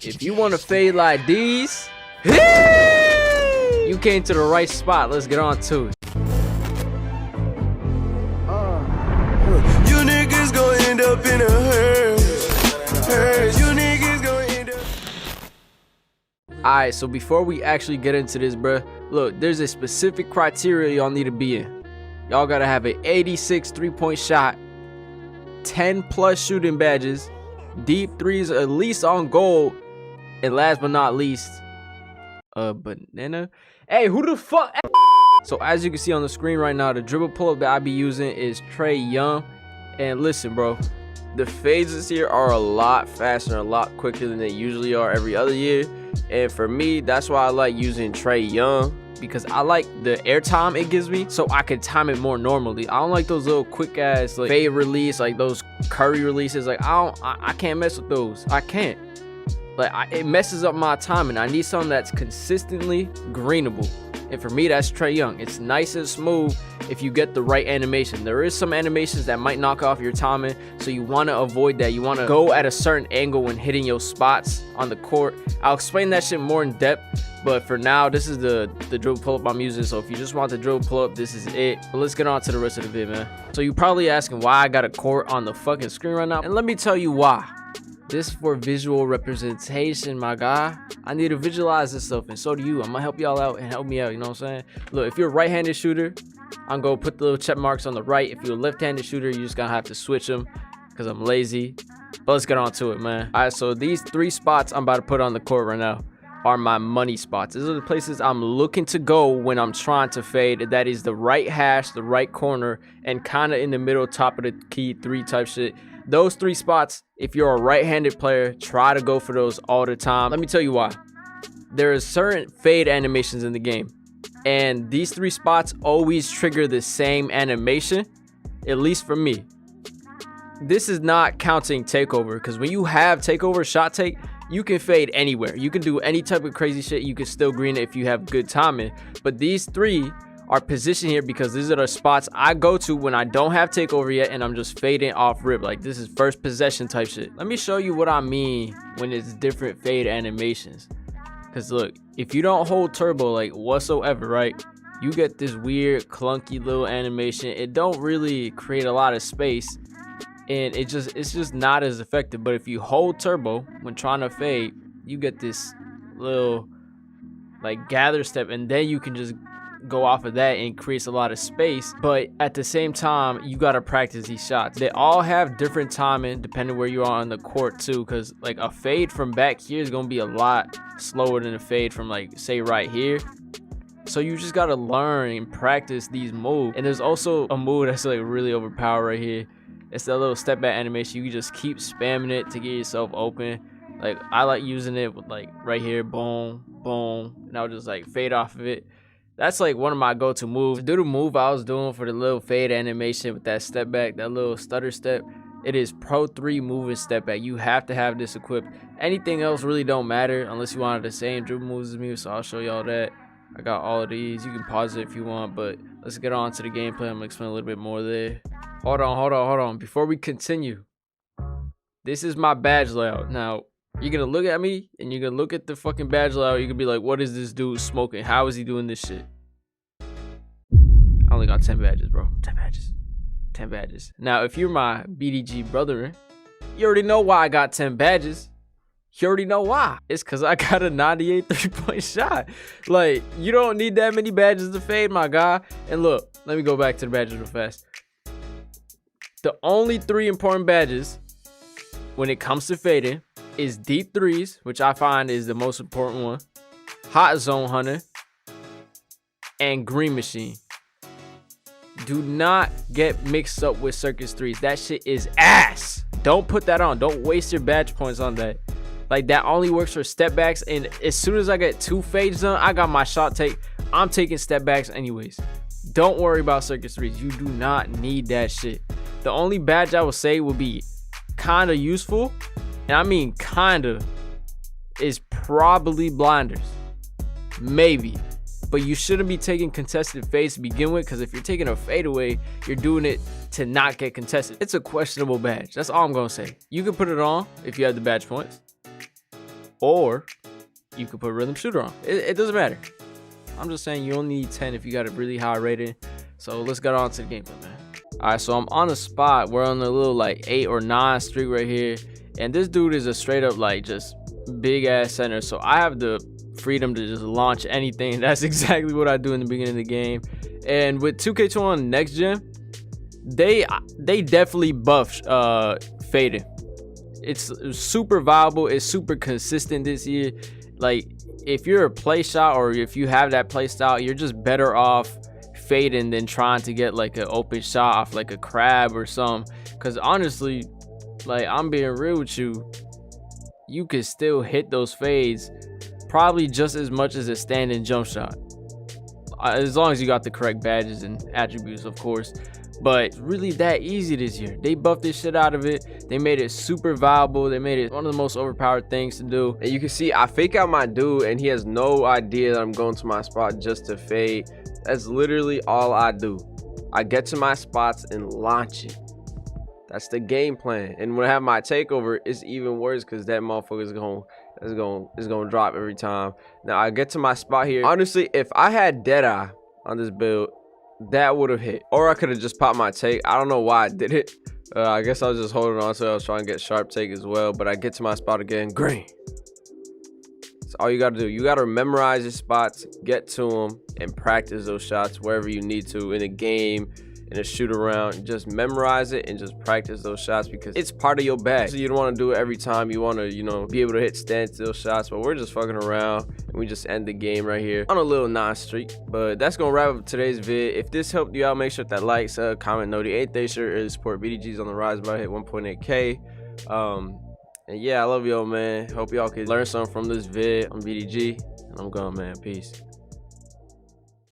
If you want to fade like these, you came to the right spot. Let's get on to it. You niggas gon' end up in a hearse. You niggas gon' end up. Alright, so before we actually get into this, bruh, look, there's a specific criteria y'all need to be in. Y'all gotta have an 86 three-point shot, 10 plus shooting badges, deep threes at least on goal, and last but not least, banana. Hey, who the fuck? So as you can see on the screen right now, the dribble pull-up that I be using is Trae Young. And listen, bro, the phases here are a lot faster, a lot quicker than they usually are every other year. And for me, that's why I like using Trae Young, because I like the airtime it gives me, so I can time it more normally. I don't like those little quick ass like fade release, like those Curry releases. Like I can't mess with those. I can't. Like it messes up my timing. I need something that's consistently greenable. And for me, that's Trae Young. It's nice and smooth if you get the right animation. There is some animations that might knock off your timing, so you want to avoid that. You want to go at a certain angle when hitting your spots on the court. I'll explain that shit more in depth, but for now, this is the dribble pull-up I'm using. So if you just want the dribble pull-up, this is it. But let's get on to the rest of the video, man. So you're probably asking why I got a court on the fucking screen right now, and let me tell you why. This for visual representation, my guy. I need to visualize this stuff, and so do you. I'm gonna help y'all out and help me out, you know what I'm saying? Look, if you're a right-handed shooter, I'm gonna put the little check marks on the right. If you're a left-handed shooter, you're just gonna have to switch them because I'm lazy. But let's get on to it, man. All right, so these 3 spots I'm about to put on the court right now are my money spots. These are the places I'm looking to go when I'm trying to fade. That is the right hash, the right corner, and kind of in the middle, top of the key 3 type shit. Those 3 spots, if you're a right-handed player, try to go for those all the time. Let me tell you why. There are certain fade animations in the game, and these 3 spots always trigger the same animation, at least for me. This is not counting takeover, because when you have takeover shot take, you can fade anywhere. You can do any type of crazy shit. You can still green it if you have good timing. But these 3 are positioned here because these are the spots I go to when I don't have takeover yet and I'm just fading off rip. Like this is first possession type shit. Let me show you what I mean when it's different fade animations. Because look, if you don't hold turbo like whatsoever, right, you get this weird clunky little animation. It don't really create a lot of space, and it's just not as effective. But if you hold turbo when trying to fade, you get this little like gather step, and then you can just go off of that and creates a lot of space. But at the same time, you got to practice these shots. They all have different timing depending where you are on the court too, because like a fade from back here is going to be a lot slower than a fade from like say right here. So you just got to learn and practice these moves. And there's also a move that's like really overpowered right here. It's that little step back animation. You can just keep spamming it to get yourself open. Like I like using it with like right here, boom boom, and I'll just like fade off of it. That's like one of my go-to moves. To do the move I was doing for the little fade animation with that step back, that little stutter step, it is Pro 3 moving step back. You have to have this equipped. Anything else really don't matter unless you wanted the same dribble moves as me, so I'll show y'all that. I got all of these. You can pause it if you want, but let's get on to the gameplay. I'm gonna explain a little bit more there. Hold on. Before we continue, this is my badge layout. Now, you're gonna look at me and you're gonna look at the fucking badge layout. You're gonna be like, what is this dude smoking? How is he doing this shit? I only got 10 badges, bro. 10 badges. Now, if you're my BDG brethren, you already know why I got 10 badges. You already know why. It's because I got a 98 3-point shot. Like, you don't need that many badges to fade, my guy. And look, let me go back to the badges real fast. The only 3 important badges when it comes to fading is deep threes, which I find is the most important one, hot zone hunter, and green machine. Do not get mixed up with circus threes. That shit is ass. Don't put that on. Don't waste your badge points on that. Like that only works for step backs, and as soon as I get 2 fades done, I got my shot take. I'm taking step backs anyways. Don't worry about circus threes. You do not need that shit. The only badge I would say would be kind of useful, and I mean kinda, is probably blinders. Maybe. But you shouldn't be taking contested fades to begin with, because if you're taking a fadeaway, you're doing it to not get contested. It's a questionable badge. That's all I'm gonna say. You can put it on if you have the badge points, or you could put rhythm shooter on. It doesn't matter. I'm just saying you only need 10 if you got a really high rating. So let's get on to the gameplay, man. All right, so I'm on a spot. We're on a little like 8 or 9 streak right here, and this dude is a straight up like just big ass center. So I have the freedom to just launch anything. That's exactly what I do in the beginning of the game. And with 2K21 Next Gen, they definitely buffed fading. It's super viable. It's super consistent this year. Like if you're a play shot, or if you have that play style, you're just better off fading than trying to get like an open shot off like a crab or something. Because honestly, like, I'm being real with you, you can still hit those fades probably just as much as a standing jump shot, as long as you got the correct badges and attributes, of course. But it's really that easy this year. They buffed this shit out of it. They made it super viable. They made it one of the most overpowered things to do. And you can see I fake out my dude and he has no idea that I'm going to my spot just to fade. That's literally all I do. I get to my spots and launch it. That's the game plan. And when I have my takeover, it's even worse because that motherfucker is gonna drop every time. Now I get to my spot here. Honestly, if I had Deadeye on this build, that would have hit. Or I could have just popped my take. I don't know why I did it. I guess I was just holding on to it. I was trying to get sharp take as well. But I get to my spot again. Green. That's all you got to do. You got to memorize your spots, get to them, and practice those shots wherever you need to in a game, in a shoot around. Just memorize it and just practice those shots because it's part of your bag. So you don't want to do it every time. You want to, you know, be able to hit standstill shots. But we're just fucking around and we just end the game right here on a little 9 streak. But that's gonna wrap up today's vid. If this helped you out, make sure that like, sub, comment, noti. 8th day shirt is support. BDG's on the rise, but I hit 1.8K. And yeah, I love y'all, man. Hope y'all could learn something from this vid on BDG. And I'm gone, man. Peace.